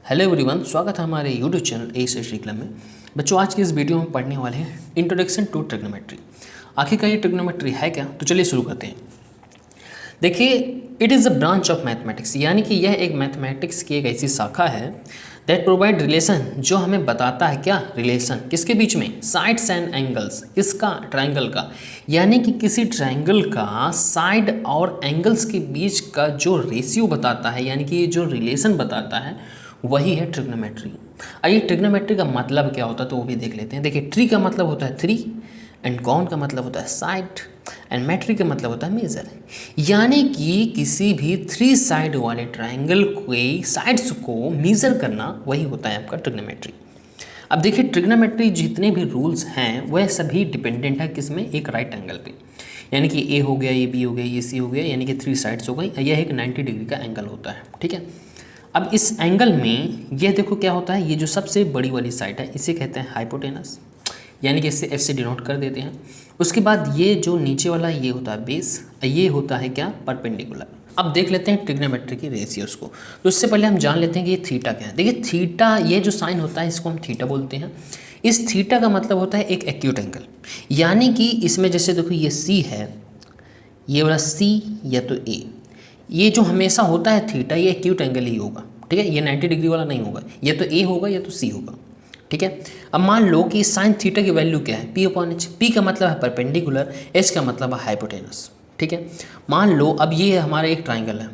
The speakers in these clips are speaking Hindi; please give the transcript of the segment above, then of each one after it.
हेलो एवरीवन, स्वागत है हमारे यूट्यूब चैनल ए से श्रीकलम में। बच्चों, आज की इस वीडियो में पढ़ने वाले हैं इंट्रोडक्शन टू ट्रिग्नोमेट्री। आखिरकार ये ट्रिग्नोमेट्री है क्या, तो चलिए शुरू करते हैं। देखिए, it is a branch of mathematics, यानी कि यह एक मैथमेटिक्स की एक ऐसी शाखा है दैट प्रोवाइड रिलेशन, जो हमें बताता है क्या रिलेशन, किसके बीच में, साइड्स एंड एंगल्स, किसका, ट्रायंगल का, यानी कि किसी ट्रायंगल का साइड और एंगल्स के बीच का जो रेशियो बताता है, यानी कि ये जो रिलेशन बताता है वही है ट्रिग्नोमेट्री। आइए ट्रिग्नोमेट्री का मतलब क्या होता है तो वो भी देख लेते हैं। देखिए, ट्री का मतलब होता है थ्री, एंड कॉन का मतलब होता है साइड, एंड मेट्री का मतलब होता है मेजर, यानी कि किसी भी थ्री साइड वाले ट्रायंगल के साइड्स को मेजर करना वही होता है आपका ट्रिग्नोमेट्री। अब देखिए, ट्रिग्नोमेट्री जितने भी रूल्स हैं वह सभी डिपेंडेंट है किसमें, एक राइट एंगल पे, यानी कि ए हो गया, ये बी हो गया, ये सी हो गया, यानी कि थ्री साइड्स हो गई। यह एक 90 डिग्री का एंगल होता है, ठीक है। अब इस एंगल में यह देखो क्या होता है, ये जो सबसे बड़ी वाली साइड है इसे कहते हैं हाइपोटेनस, यानी कि इससे एफ से डिनोट कर देते हैं। उसके बाद ये जो नीचे वाला ये होता है बेस, ये होता है क्या, परपेंडिकुलर। अब देख लेते हैं ट्रिग्नोमेट्री की रेशियोज को। तो उससे पहले हम जान लेते हैं कि ये थीटा क्या है। देखिए, थीटा ये जो साइन होता है इसको हम थीटा बोलते हैं। इस थीटा का मतलब होता है एक एक्यूट एंगल, यानी कि इसमें जैसे देखो ये सी है, ये वाला सी या तो ए, ये जो हमेशा होता है थीटा, ये एक्यूट एंगल ही होगा, ठीक है। ये 90 डिग्री वाला नहीं होगा, ये तो ए होगा या तो सी होगा, ठीक है। अब मान लो कि साइन थीटा की वैल्यू क्या है, पी अपॉन एच। पी का मतलब है परपेंडिकुलर, एच का मतलब है हाइपोटेनस, ठीक है। मान लो अब ये हमारा एक ट्राइंगल है,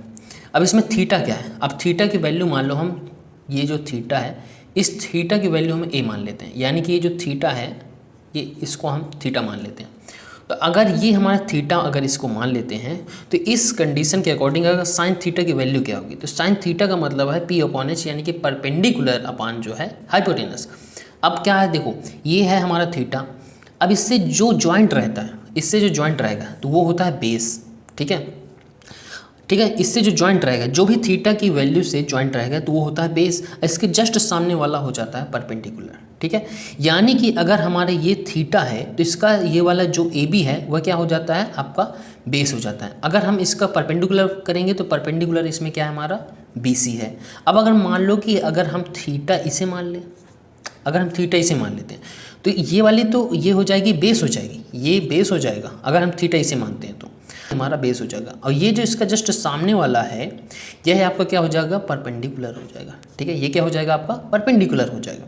अब इसमें थीटा क्या है, अब थीटा की वैल्यू मान लो हम, ये जो थीटा है इस थीटा की वैल्यू हम ए मान लेते हैं, यानी कि ये जो थीटा है ये इसको हम थीटा मान लेते हैं। तो अगर ये हमारा थीटा अगर इसको मान लेते हैं तो इस कंडीशन के अकॉर्डिंग अगर साइन थीटा की वैल्यू क्या होगी, तो साइन थीटा का मतलब है पी अपॉन एच, यानी कि परपेंडिकुलर अपान जो है हाइपोटेनस। अब क्या है, देखो ये है हमारा थीटा, अब इससे जो जॉइंट रहता है, इससे जो जॉइंट रहेगा तो वो होता है बेस, ठीक है, ठीक है। इससे जो जॉइंट रहेगा, जो भी थीटा की वैल्यू से जॉइंट रहेगा तो वो होता है बेस, इसके जस्ट सामने वाला हो जाता है परपेंडिकुलर, ठीक है। यानी कि अगर हमारे ये थीटा है तो इसका ये वाला जो ए बी है वह क्या हो जाता है, आपका बेस हो जाता है। अगर हम इसका परपेंडिकुलर करेंगे तो परपेंडिकुलर इसमें क्या है, हमारा बी सी है। अब अगर मान लो कि अगर हम थीटा इसे मान लें, अगर हम थीटा इसे मान लेते हैं तो ये वाली तो ये हो जाएगी बेस हो जाएगी, ये बेस हो जाएगा अगर हम थीटा इसे मानते हैं तो हमारा बेस हो जाएगा। और ये जो इसका जस्ट सामने वाला है यह है आपका क्या हो जाएगा, परपेंडिकुलर हो जाएगा, ठीक है। ये क्या हो जाएगा आपका, परपेंडिकुलर हो जाएगा।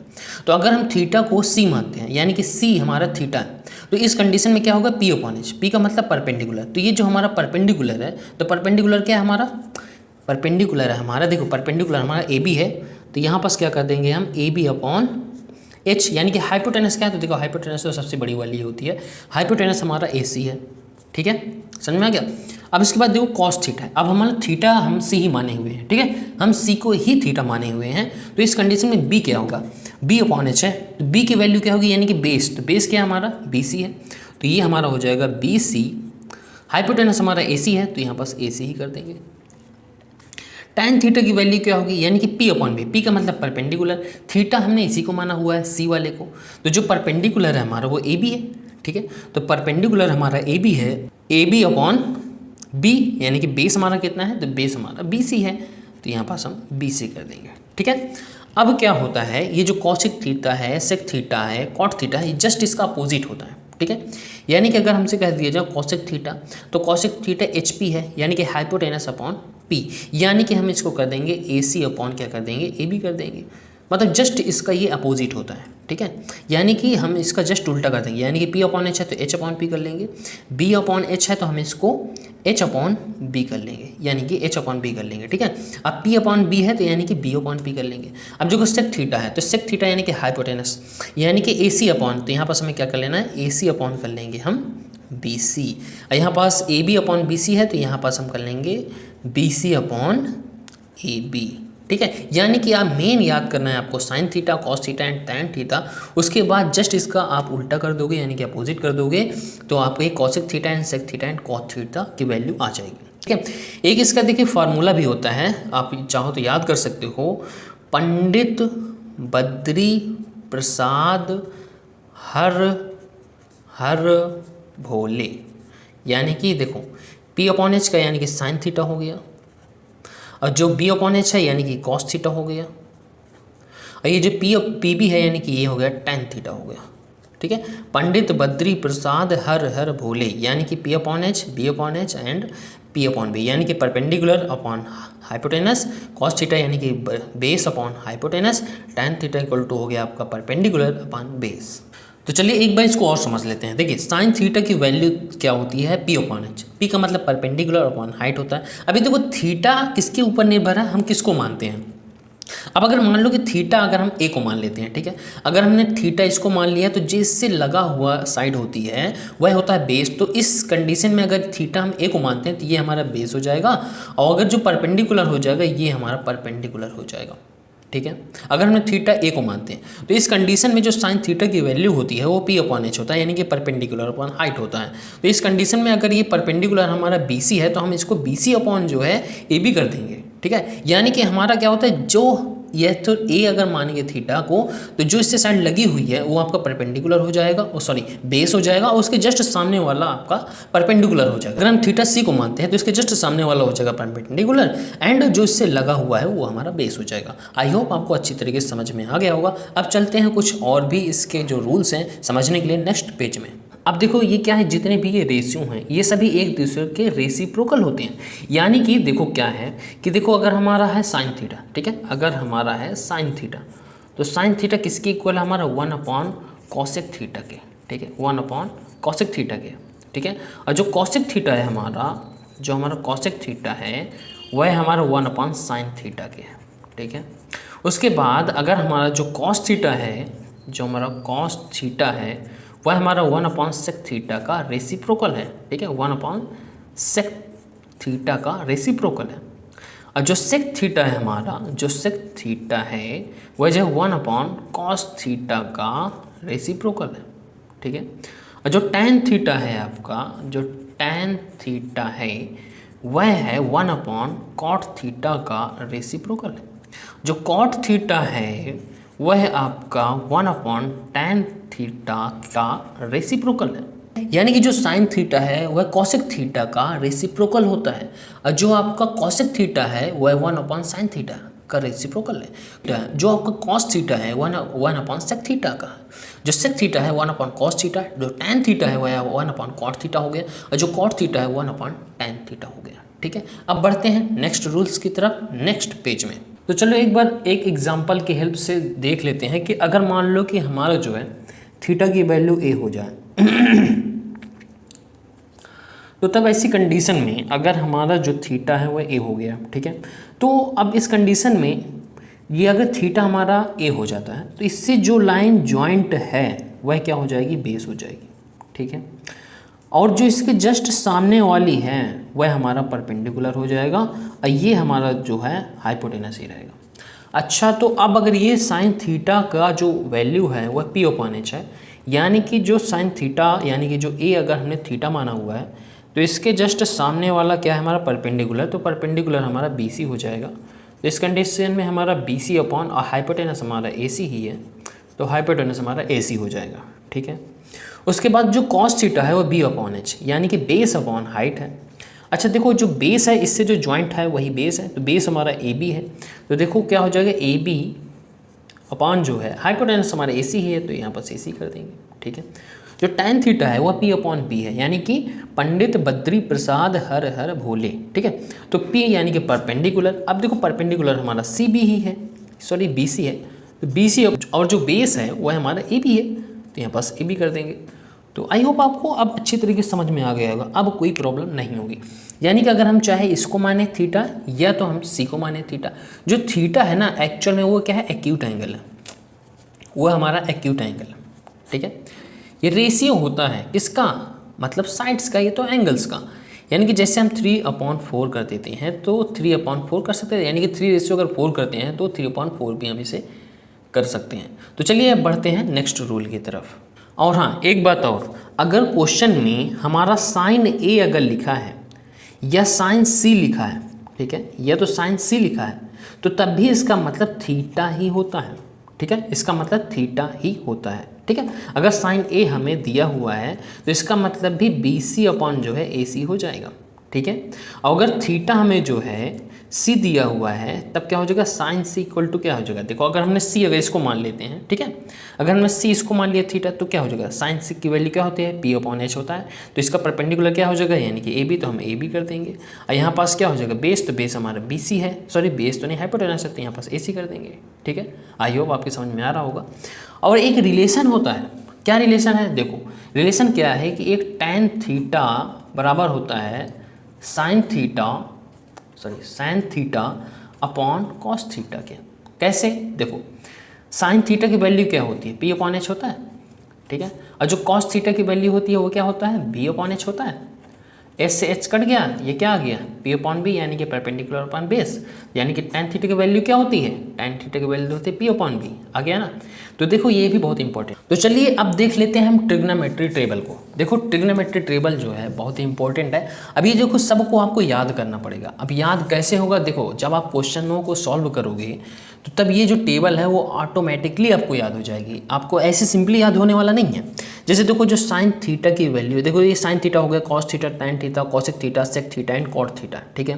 तो अगर हम थीटा को सी मानते हैं, यानी कि सी हमारा थीटा है, तो इस कंडीशन में क्या होगा, पी अपॉन एच। पी का मतलब परपेंडिकुलर, तो ये जो हमारा परपेंडिकुलर है, तो परपेंडिकुलर क्या है हमारा, परपेंडिकुलर है हमारा, देखो परपेंडिकुलर हमारा ए बी है, तो यहाँ पास क्या कर देंगे हम, ए बी अपॉन एच, यानी कि हाइपोटेनस क्या है, तो देखो हाइपोटेनस तो सबसे बड़ी वाली होती है, हाइपोटेनस हमारा ए सी है, ठीक है, समझ में आ गया। अब इसके बाद देखो कॉस थीटा है, अब हमारा थीटा हम सी ही माने हुए हैं, ठीक है, हम सी को ही थीटा माने हुए हैं। तो इस कंडीशन में बी क्या होगा, बी अपॉन एच है, तो बी की वैल्यू क्या होगी, यानी कि बेस, तो बेस क्या है हमारा, बी सी है, तो ये हमारा हो जाएगा बी सी। हाइपोटेनस हमारा ए सी है, तो यहाँ पास ए सी ही कर देंगे। tan थीटा की वैल्यू क्या होगी, यानी कि p अपॉन बी, पी का मतलब परपेंडिकुलर, थीटा हमने इसी को माना हुआ है सी वाले को, तो जो परपेंडिकुलर है हमारा वो ए बी है, ठीक है। तो परपेंडिकुलर हमारा ए बी है, ए बी अपॉन बी, यानी कि बेस हमारा कितना है, तो बेस हमारा बी सी है, तो यहाँ पास हम बी सी कर देंगे, ठीक है। अब क्या होता है, ये जो कॉसिक थीटा है, सेक थीटा है, कॉट थीटा है, जस्ट इसका अपोजिट होता है, ठीक है। यानी कि अगर हमसे कह दिया जाए कॉसिक थीटा, तो कॉसिक थीटा एच पी है, यानी कि हाइपोटेनस अपॉन पी, यानी कि हम इसको कर देंगे ए सी अपॉन क्या कर देंगे, ए बी कर देंगे, मतलब जस्ट इसका ये अपोजिट होता है, ठीक है। यानी कि हम इसका जस्ट उल्टा कर देंगे, यानी कि पी अपॉन एच है तो एच अपॉन पी कर लेंगे, बी अपॉन एच है तो हम इसको एच अपॉन बी कर लेंगे, यानी कि एच अपॉन बी कर लेंगे, ठीक है। अब पी अपॉन बी है तो यानी कि बी अपॉन पी कर लेंगे। अब जो सेक थीटा है तो सेक थीटा यानी कि हाइपोटेनस, यानी कि ए सी अपॉन, तो यहाँ पास हमें क्या कर लेना है, ए सी अपॉन कर लेंगे हम बी सी। यहाँ पास A B upon B C है तो यहाँ पास हम कर लेंगे B C upon A B, ठीक है। यानी कि आप मेन याद करना है आपको sine theta, cos theta and tan theta, उसके बाद जस्ट इसका आप उल्टा कर दोगे, यानी कि अपोजिट कर दोगे, तो आपको एक cosec theta and sec theta and cot theta की वैल्यू आ जाएगी, ठीक है। एक इसका देखिए फार्मूला भी होता है, आप चाहो तो याद कर सकते हो, पंडित बद्री प्रसाद हर भोले, यानी कि देखो पी अपॉन एच का यानी कि साइन थीटा हो गया, और जो बी अपॉन एच है यानी कि कॉस थीटा हो गया, और ये जो पी बी है यानी कि ये हो गया tan थीटा हो गया, ठीक है। पंडित बद्री प्रसाद हर हर भोले यानी कि P upon H, B upon H and P upon B यानी कि perpendicular upon hypotenuse, cos theta यानी कि base upon hypotenuse, tan theta equal to हो गया आपका परपेंडिकुलर अपॉन बेस। तो चलिए एक बार इसको और समझ लेते हैं। देखिए साइन थीटा की वैल्यू क्या होती है, P अपॉन एच। P का मतलब परपेंडिकुलर अपॉन हाइट होता है। अभी देखो थीटा किसके ऊपर निर्भर है, हम किसको मानते हैं। अब अगर मान लो कि थीटा अगर हम ए को मान लेते हैं, ठीक है, अगर हमने थीटा इसको मान लिया तो जिससे लगा हुआ साइड होती है वह होता है बेस। तो इस कंडीशन में अगर थीटा हम ए को मानते हैं तो ये हमारा बेस हो जाएगा, और अगर जो परपेंडिकुलर हो जाएगा ये हमारा परपेंडिकुलर हो जाएगा, ठीक है। अगर हमने थीटा ए को मानते हैं तो इस कंडीशन में जो साइन थीटा की वैल्यू होती है वो P अपॉन एच होता है यानी कि परपेंडिकुलर अपॉन हाइट होता है। तो इस कंडीशन में अगर ये परपेंडिकुलर हमारा BC है तो हम इसको BC अपॉन जो है AB कर देंगे, ठीक है। यानी कि हमारा क्या होता है, जो ये तो ए अगर मानेंगे थीटा को तो जो इससे साइड लगी हुई है वो आपका परपेंडिकुलर हो जाएगा, बेस हो जाएगा, और उसके जस्ट सामने वाला आपका परपेंडिकुलर हो जाएगा। अगर हम थीटा सी को मानते हैं तो इसके जस्ट सामने वाला हो जाएगा परपेंडिकुलर, एंड जो इससे लगा हुआ है वो हमारा बेस हो जाएगा। आई होप आपको अच्छी तरीके से समझ में आ गया होगा। अब चलते हैं कुछ और भी इसके जो रूल्स हैं समझने के लिए नेक्स्ट पेज में। अब देखो ये क्या है, जितने भी ये रेशियो हैं ये सभी एक दूसरे के रेसिप्रोकल होते हैं। यानी कि देखो क्या है कि देखो अगर हमारा है साइन थीटा, ठीक है, अगर हमारा है साइन थीटा तो साइन थीटा किसके इक्वल है, हमारा 1 अपॉन कॉसेक थीटा के, ठीक है, 1 अपॉन कॉसेक थीटा के, ठीक है। और जो कॉसेक थीटा है हमारा, जो हमारा कॉसेक थीटा है वह हमारा 1 अपॉन साइन थीटा के है, ठीक है। उसके बाद अगर हमारा जो कॉस थीटा है, जो हमारा कॉस थीटा है वह हमारा 1 अपॉन सेक थीटा का रेसिप्रोकल है, ठीक है, 1 अपॉन सेक थीटा का रेसिप्रोकल है। और जो सेक थीटा है हमारा, जो सेक थीटा है वह जो 1 अपॉन कॉस थीटा का रेसिप्रोकल है, ठीक है। और जो टैन थीटा है आपका, जो टैन थीटा है वह है 1 अपॉन कॉट थीटा का रेसिप्रोकल है। जो कॉट थीटा है वह आपका 1 अपॉन टैन थीटा का रेसिप्रोकल है। यानी कि जो साइन थीटा है वह कॉसेक थीटा का रेसिप्रोकल होता है, और जो आपका कॉसेक थीटा है वह 1 अपॉन साइन थीटा का रेसिप्रोकल है। जो आपका कॉस थीटा है 1 अपॉन सेक थीटा का, जो सेक थीटा है 1 अपॉन कॉस थीटा, जो टैन थीटा है वह 1 अपॉन कॉट थीटा हो गया, और जो कॉट थीटा है 1 अपॉन टैन थीटा हो गया, ठीक है। अब बढ़ते हैं नेक्स्ट रूल्स की तरफ नेक्स्ट पेज में। तो चलो एक बार एक एग्जांपल की हेल्प से देख लेते हैं कि अगर मान लो कि हमारा जो है थीटा की वैल्यू ए हो जाए तो तब ऐसी कंडीशन में अगर हमारा जो थीटा है वह ए हो गया, ठीक है। तो अब इस कंडीशन में ये अगर थीटा हमारा ए हो जाता है तो इससे जो लाइन जॉइंट है वह क्या हो जाएगी, बेस हो जाएगी, ठीक है। और जो इसके जस्ट सामने वाली है वह हमारा परपेंडिकुलर हो जाएगा, और ये हमारा जो है हाइपोटेनस ही रहेगा। अच्छा, तो अब अगर ये साइन थीटा का जो वैल्यू है वह P अपॉन एच है, यानी कि जो साइन थीटा यानी कि जो ए अगर हमने थीटा माना हुआ है तो इसके जस्ट सामने वाला क्या है हमारा परपेंडिकुलर, तो परपेंडिकुलर हमारा BC हो जाएगा। तो इस कंडीशन में हमारा BC अपॉन और हाइपोटेनस हमारा AC ही है, तो हाइपोटेनस हमारा AC हो जाएगा, ठीक है। उसके बाद जो कॉस थीटा है वो B अपॉन एच यानी कि बेस अपॉन हाइट है। अच्छा देखो जो बेस है इससे जो जॉइंट है वही बेस है, तो बेस हमारा AB है, तो देखो क्या हो जाएगा AB अपॉन जो है हाइपोटेनस हमारा AC ही है, तो यहाँ पर AC कर देंगे, ठीक है। जो टैन थीटा है वह P अपॉन B है यानी कि पंडित बद्री प्रसाद हर हर भोले, ठीक है। तो P यानी कि परपेंडिकुलर। अब देखो परपेंडिकुलर हमारा CB ही है, BC है, तो BC और जो बेस है वह हमारा AB है, तो यहाँ पास AB कर देंगे। तो आई होप आपको अब अच्छी तरीके से समझ में आ गया होगा, अब कोई प्रॉब्लम नहीं होगी। यानी कि अगर हम चाहे इसको माने थीटा या तो हम C को माने थीटा। जो थीटा है ना एक्चुअल में वो क्या है, एक्यूट एंगल है, वो हमारा एक्यूट एंगल है, ठीक है। ये रेशियो होता है किसका, मतलब साइड्स का, ये तो एंगल्स का। यानी कि जैसे हम 3/4 कर देते हैं तो 3/4 कर सकते हैं, यानी कि 3 रेशियो अगर 4 करते हैं तो 3/4 भी हम इसे कर सकते हैं। तो चलिए अब बढ़ते हैं नेक्स्ट रूल की तरफ। और हाँ एक बात और, अगर क्वेश्चन में हमारा साइन A अगर लिखा है या साइन C लिखा है, ठीक है, या तो साइन C लिखा है तो तब भी इसका मतलब थीटा ही होता है, ठीक है, इसका मतलब थीटा ही होता है, ठीक है। अगर साइन A हमें दिया हुआ है तो इसका मतलब भी BC अपॉन जो है AC हो जाएगा, ठीक है। और अगर थीटा हमें जो है सी दिया हुआ है तब क्या हो जाएगा, साइन सी इक्वल टू क्या हो जाएगा, देखो अगर हमने सी अगर इसको मान लेते हैं, ठीक है, अगर हमने सी इसको मान लिया थीटा तो क्या हो जाएगा, साइन सी की वैल्यू क्या होती है, पी अपॉन एच होता है, तो इसका परपेंडिकुलर क्या हो जाएगा, यानी कि ए बी, तो हम ए बी कर देंगे। और यहाँ पास क्या हो जाएगा, बेस, तो बेस हमारा बी सी है, सॉरी बेस तो नहीं, हाइपोटेनस है, तो यहाँ पास ए सी कर देंगे। ठीक है, आई होप आपके समझ में आ रहा होगा। और एक रिलेशन होता है, क्या रिलेशन है, देखो रिलेशन क्या है कि एक tan थीटा बराबर होता है sine theta upon cos theta के। कैसे, देखो साइन थीटा की वैल्यू क्या होती है, पी अपॉन एच होता है, ठीक है, और जो कॉस थीटा की वैल्यू होती है वो क्या होता है, बी अपॉन एच होता है। एच से एच कट गया, ये क्या आ गया, पी अपॉन बी, यानी कि परपेंडिकुलर अपॉन बेस, यानी कि tan थीटा की वैल्यू क्या होती है, tan थीटा की वैल्यू होती है पी अपॉन बी, आ गया ना। तो देखो ये भी बहुत इंपॉर्टेंट। तो चलिए अब देख लेते हैं हम ट्रिग्नोमेट्री टेबल को। देखो ट्रिग्नोमेट्री टेबल जो है बहुत ही इंपॉर्टेंट है। अब ये देखो सबको आपको याद करना पड़ेगा। अब याद कैसे होगा, देखो जब आप क्वेश्चनों को सॉल्व करोगे तो तब ये जो टेबल है वो ऑटोमेटिकली आपको याद हो जाएगी, आपको ऐसे सिंपली याद होने वाला नहीं है। जैसे देखो जो साइन थीटा की वैल्यू है, देखो ये साइन थीटा हो गया, cos theta, tan theta, cosec theta, sec theta and cot theta, ठीक है।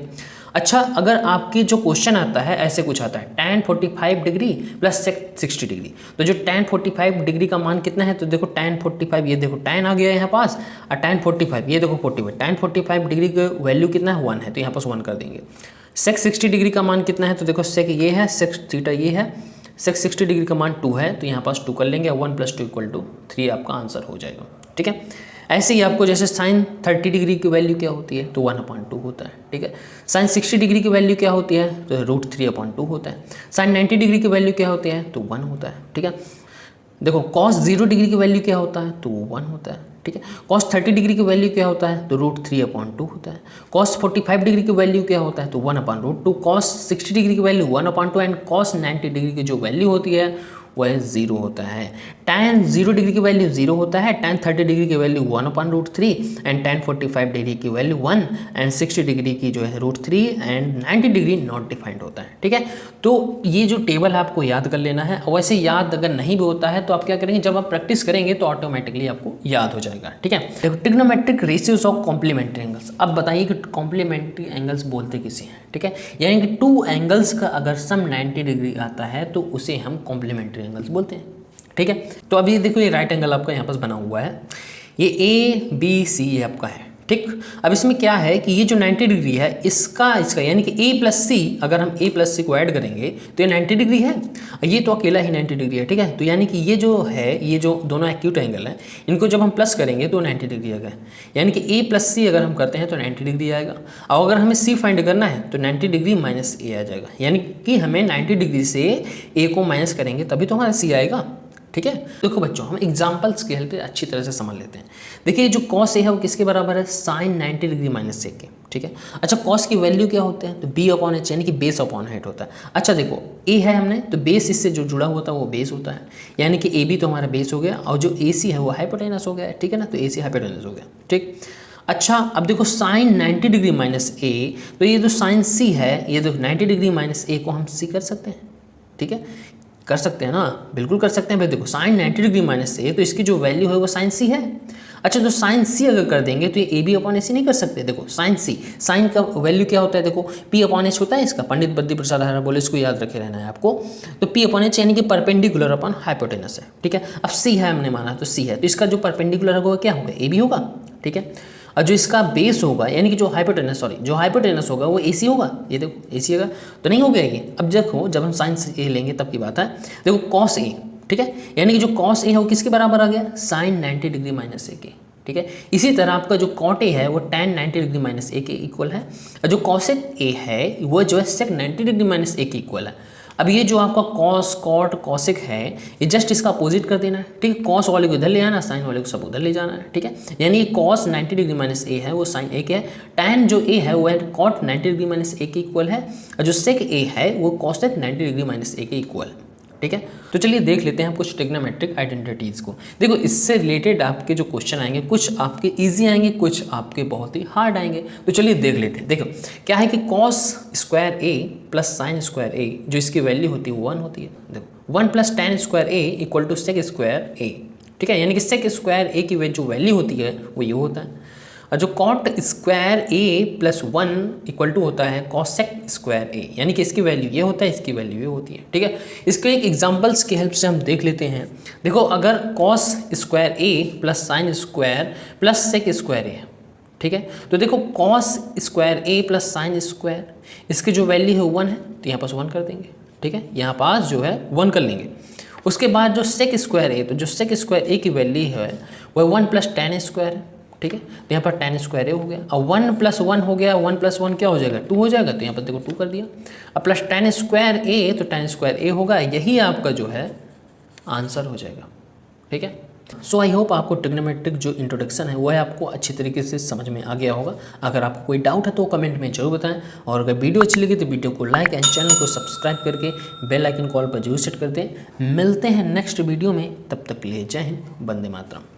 अच्छा, अगर आपकी जो क्वेश्चन आता है ऐसे कुछ आता है tan 45 degree plus sec 60 degree, तो जो tan 45 डिग्री का मान कितना है, तो देखो tan 45, ये देखो tan आ गया है यहाँ पास, और tan 45 ये देखो 45, tan 45 डिग्री का वैल्यू कितना है, 1 है, तो यहाँ पास 1 कर देंगे। सेक 60 डिग्री का मान कितना है, तो देखो सेक ये है, सेक थीटा ये है, सेक 60 डिग्री का मान 2 है, तो यहाँ पास 2 कर लेंगे, 1 + 2 = 3 आपका आंसर हो जाएगा। ठीक है, ऐसे ही आपको जैसे साइन 30 डिग्री की वैल्यू क्या होती है, तो 1/2 होता है। ठीक है, साइन 60 डिग्री की वैल्यू क्या होती है, तो √3/2 होता है। साइन 90 डिग्री की वैल्यू क्या होती है, तो 1 होता है। ठीक है, देखो cos 0 डिग्री की वैल्यू क्या होता है, तो 1 होता है। ठीक है, cos 30 डिग्री की वैल्यू क्या होता है, तो √3/2 होता है। cos 45 डिग्री की वैल्यू क्या होता है, तो 1/√2। cos 60 डिग्री की वैल्यू 1/2 एंड cos 90 डिग्री की जो वैल्यू होती है वह 0 होता है। tan 0 डिग्री की वैल्यू 0 होता है, tan 30 डिग्री की वैल्यू 1/√3 एंड tan 45 डिग्री की वैल्यू 1 एंड 60 डिग्री की जो है √3 एंड 90 डिग्री नॉट डिफाइंड होता है। ठीक है, तो ये जो टेबल है आपको याद कर लेना है। वैसे याद अगर नहीं भी होता है तो आप क्या करेंगे, जब आप प्रैक्टिस करेंगे तो ऑटोमेटिकली आपको याद हो जाएगा। ठीक है, देखो trigonometric ratios of complementary angles. अब बताइए कि कॉम्प्लीमेंट्री एंगल्स बोलते किसे हैं। ठीक है, यानी कि 2 एंगल्स का अगर सम 90 डिग्री आता है तो उसे हम कॉम्प्लीमेंट्री एंगल्स बोलते हैं। ठीक है, तो अभी देखो ये राइट एंगल आपका यहाँ पास बना हुआ है, ये ABC ये आपका है। ठीक, अब इसमें क्या है कि ये जो 90 डिग्री है इसका यानी कि A + C, अगर हम A + C को ऐड करेंगे तो ये 90 डिग्री है, ये तो अकेला ही 90 डिग्री है। ठीक है, तो यानी कि ये जो है, ये जो दोनों एक्यूट एंगल है, इनको जब हम प्लस करेंगे तो 90 डिग्री आएगा। यानी कि A + C अगर हम करते हैं तो 90 डिग्री आएगा, और अगर हमें C फाइंड करना है तो 90 डिग्री माइनस A आ जाएगा। यानी कि हमें 90 डिग्री से A को माइनस करेंगे तभी तो हमारा C आएगा। ठीक है, देखो बच्चों हम एग्जांपल्स के हेल्प से अच्छी तरह से समझ लेते हैं। देखिए जो cos A है वो किसके बराबर है, साइन 90 डिग्री माइनस सेक के। ठीक है, अच्छा cos की वैल्यू क्या होते हैं, तो B/H यानी कि बेस अपॉन हाइट होता है। अच्छा देखो A है हमने, तो बेस इससे जो जुड़ा हुआ था वो बेस होता है, यानी कि AB तो हमारा बेस हो गया, और जो AC है वो हाइपोटेनस हो गया। ठीक है ना, तो AC हाइपोटेनस हो गया। ठीक, अच्छा अब देखो साइन 90 डिग्री माइनस A, तो ये जो साइन C है, ये जो 90 डिग्री माइनस A को हम C कर सकते हैं। ठीक है, कर सकते हैं ना, बिल्कुल कर सकते हैं भाई। देखो साइन 90 डिग्री माइनस A, तो इसकी जो वैल्यू है वो साइन C है। अच्छा, तो साइन C अगर कर देंगे तो ये AB/AC नहीं कर सकते। देखो साइन C, साइन का वैल्यू क्या होता है, देखो P/H होता है इसका, पंडित बद्री प्रसाद हरा बोले, इसको याद रखे रहना है आपको। तो P/H यानी कि परपेंडिकुलर अपॉन हाइपोटेनस है। ठीक है, अब C है हमने माना तो C है, तो इसका जो परपेंडिकुलर होगा क्या होगा, AB होगा। ठीक है, और जो इसका बेस होगा यानी कि जो हाइपोटेनस होगा वो AC होगा। ये देखो AC होगा तो नहीं हो गया ये। अब देखो जब हम साइन A लेंगे तब की बात है। देखो cos A, ठीक है, यानी कि जो cos A है वो किसके बराबर आ गया, साइन 90 डिग्री माइनस A के। ठीक है, इसी तरह आपका जो cot A है वो tan 90 डिग्री माइनस A के इक्वल है, और जो cosec A है वो जो है sec 90 डिग्री माइनस A के इक्वल है। अब ये जो आपका cos, cot, cosec है, ये जस्ट इसका अपोजिट कर देना है। ठीक है, cos वाले को इधर ले आना, साइन वाले को सब उधर ले जाना है। ठीक है, यानी cos 90 डिग्री माइनस A है वो साइन A के है, tan जो A है वो है cot 90 डिग्री माइनस A के इक्वल है, और जो sec A है वो cosec 90 डिग्री माइनस A के इक्वल। ठीक है, तो चलिए देख लेते हैं हम कुछ ट्रिग्नोमेट्रिक आइडेंटिटीज़ को। देखो इससे रिलेटेड आपके जो क्वेश्चन आएंगे, कुछ आपके इजी आएंगे, कुछ आपके बहुत ही हार्ड आएंगे। तो चलिए देख लेते हैं। देखो क्या है कि cos square A plus sine square A, जो इसकी वैल्यू होती है 1 होती है। देखो 1 + tan square A = sec square A। ठीक है, यानी कि sec स्क्वायर A की जो वैल्यू होती है वो ये होता है। और जो cot square A plus 1 equal to होता है कॉसेक स्क्वायर ए, यानी कि इसकी वैल्यू ये होता है, इसकी वैल्यू ये होती है। ठीक है, इसके एक एग्जांपल्स की हेल्प से हम देख लेते हैं। देखो, अगर cos square A plus sine square plus sec square A है, ठीक है, तो देखो cos square A plus sine square, इसकी जो वैल्यू है 1 है, तो यहाँ पास 1 कर देंगे। ठीक है, यहाँ पास जो है 1 कर लेंगे। उसके बाद जो सेक स्क्वायर ए, तो जो सेक स्क्वायर ए की वैल्यू है वह 1 प्लस टेन स्क्वायर है। ठीक है, तो यहाँ पर टेन स्क्वायर ए हो गया। अब 1 प्लस 1 हो गया, 1 प्लस 1 क्या हो जाएगा, 2 हो जाएगा, तो यहाँ पर देखो 2 कर दिया। अब प्लस टेन स्क्वायर ए, तो टेन स्क्वायर ए होगा, यही आपका जो है आंसर हो जाएगा। ठीक है, सो आई होप आपको ट्रिग्नोमेट्रिक जो इंट्रोडक्शन है वो है आपको अच्छी तरीके से समझ में आ गया होगा। अगर आपको कोई डाउट है तो कमेंट में जरूर बताएं, और अगर वीडियो अच्छी लगी तो वीडियो को लाइक एंड चैनल को सब्सक्राइब करके बेल आइकन कॉल पर जरूर सेट कर दें। मिलते हैं नेक्स्ट वीडियो में, तब तक के लिए जय हिंद, वंदे मातरम।